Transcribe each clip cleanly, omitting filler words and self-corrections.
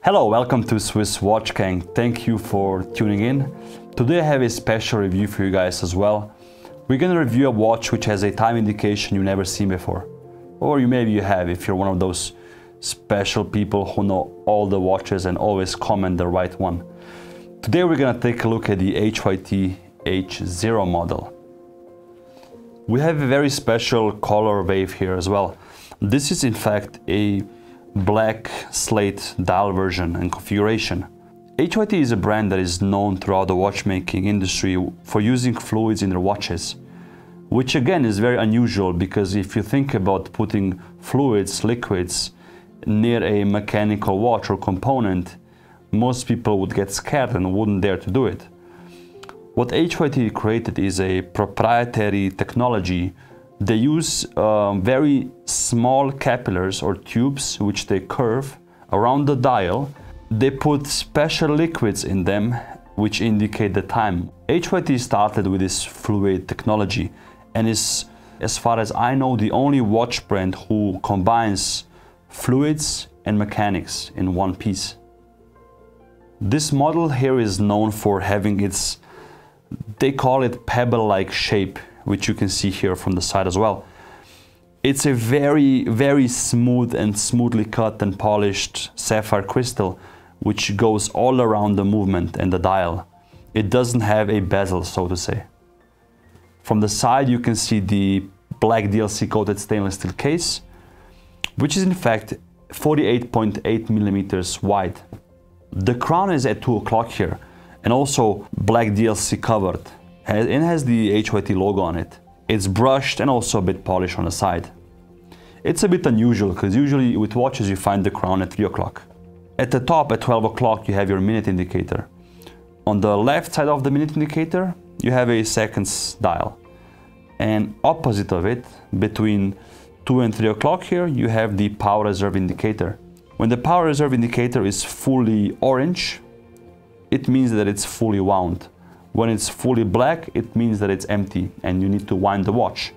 Hello, welcome to Swiss Watch Gang. Thank you for tuning in. Today I have a special review for you guys as well. We're gonna review a watch which has a time indication you've never seen before. Or maybe you have if you're one of those special people who know all the watches and always comment the right one. Today we're gonna take a look at the HYT H0 model. We have a very special color wave here as well. This is in fact a black slate dial version and configuration. HYT is a brand that is known throughout the watchmaking industry for using fluids in their watches, which again is very unusual because if you think about putting fluids, liquids near a mechanical watch or component, most people would get scared and wouldn't dare to do it. What HYT created is a proprietary technology. They use very small capillaries or tubes which they curve around the dial. They put special liquids in them which indicate the time. HYT started with this fluid technology and is, as far as I know, the only watch brand who combines fluids and mechanics in one piece. This model here is known for having its, they call it pebble-like shape, which you can see here from the side as well. It's a very smooth and smoothly cut and polished sapphire crystal which goes all around the movement and the dial. It doesn't have a bezel, so to say. From the side you can see the black DLC coated stainless steel case, which is in fact 48.8 millimeters wide. The crown is at 2 o'clock here and also black DLC covered. It has the HYT logo on it. It's brushed and also a bit polished on the side. It's a bit unusual because usually with watches you find the crown at 3 o'clock. At the top at 12 o'clock you have your minute indicator. On the left side of the minute indicator you have a seconds dial. And opposite of it, between 2 and 3 o'clock here, you have the power reserve indicator. When the power reserve indicator is fully orange, it means that it's fully wound. When it's fully black, it means that it's empty and you need to wind the watch.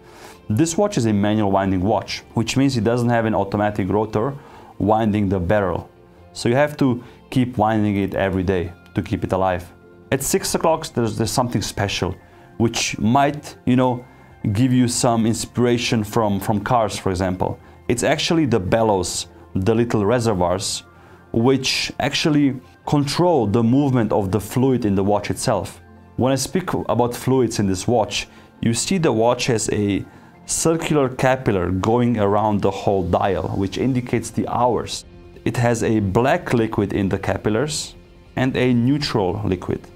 This watch is a manual winding watch, which means it doesn't have an automatic rotor winding the barrel. So you have to keep winding it every day to keep it alive. At 6 o'clock, there's something special, which might, give you some inspiration from cars, for example. It's actually the bellows, the little reservoirs, which actually control the movement of the fluid in the watch itself. When I speak about fluids in this watch, you see the watch has a circular capillary going around the whole dial, which indicates the hours. It has a black liquid in the capillaries and a neutral liquid.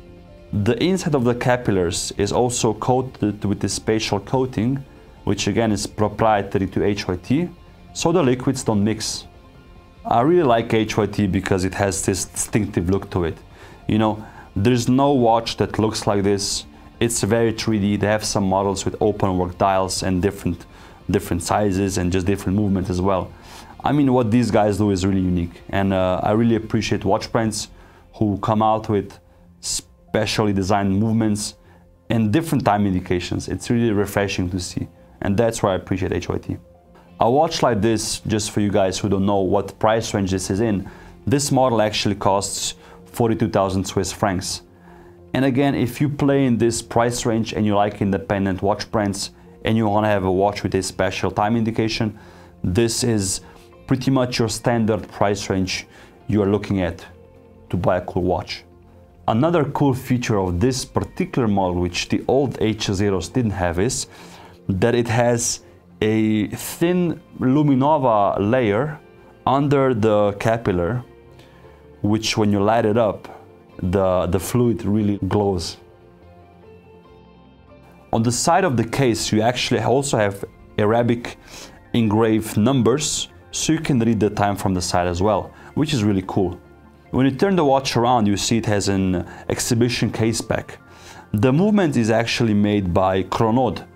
The inside of the capillaries is also coated with this spatial coating, which again is proprietary to HYT, so the liquids don't mix. I really like HYT because it has this distinctive look to it. There's no watch that looks like this. It's very 3D. They have some models with open work dials and different sizes and just different movements as well. I mean, what these guys do is really unique, and I really appreciate watch brands who come out with specially designed movements and different time indications. It's really refreshing to see, and that's why I appreciate HYT. A watch like this, just for you guys who don't know what price range this is in, this model actually costs 42,000 Swiss francs. And again, if you play in this price range and you like independent watch brands and you want to have a watch with a special time indication, this is pretty much your standard price range you are looking at to buy a cool watch. Another cool feature of this particular model, which the old H0s didn't have, is that it has a thin Luminova layer under the capillary, which when you light it up, the fluid really glows. On the side of the case, you actually also have Arabic engraved numbers, so you can read the time from the side as well, which is really cool. When you turn the watch around, you see it has an exhibition case back. The movement is actually made by Chronode,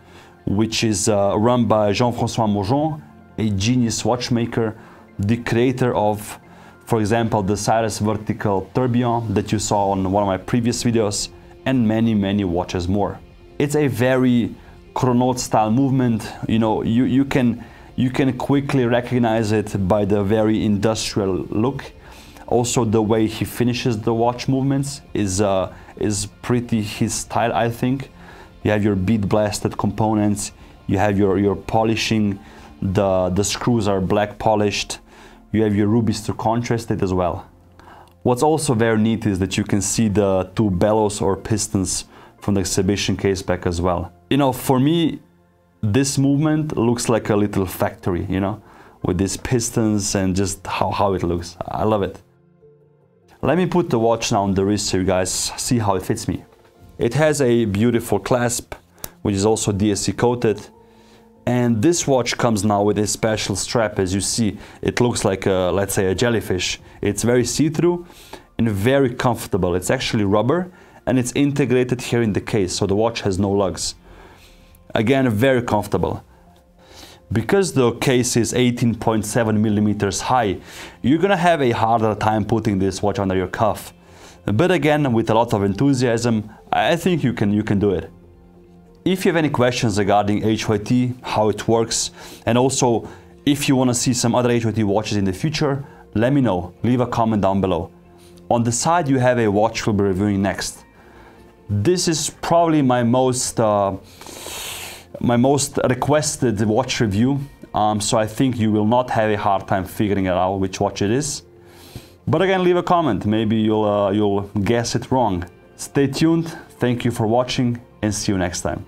which is run by Jean-François Maujon, a genius watchmaker, the creator of, for example, the Cyrus Vertical Tourbillon that you saw on one of my previous videos, and many watches more. It's a very Chronode style movement. You can quickly recognize it by the very industrial look. Also, the way he finishes the watch movements is pretty his style, I think. You have your bead blasted components, you have your polishing, the screws are black polished, you have your rubies to contrast it as well. What's also very neat is that you can see the two bellows or pistons from the exhibition case back as well. You know, for me, this movement looks like a little factory, you know, with these pistons and just how it looks. I love it. Let me put the watch now on the wrist so you guys see how it fits me. It has a beautiful clasp, which is also DSC coated. And this watch comes now with a special strap. As you see, it looks like a, let's say, a jellyfish. It's very see-through and very comfortable. It's actually rubber and it's integrated here in the case, so the watch has no lugs. Again, very comfortable. Because the case is 18.7 millimeters high, you're gonna have a harder time putting this watch under your cuff. But again, with a lot of enthusiasm, I think you can do it. If you have any questions regarding HYT, how it works, and also if you want to see some other HYT watches in the future, let me know. Leave a comment down below. On the side you have a watch we'll be reviewing next. This is probably my most requested watch review, so I think you will not have a hard time figuring out which watch it is. But again, leave a comment. Maybe you'll guess it wrong. Stay tuned. Thank you for watching and see you next time.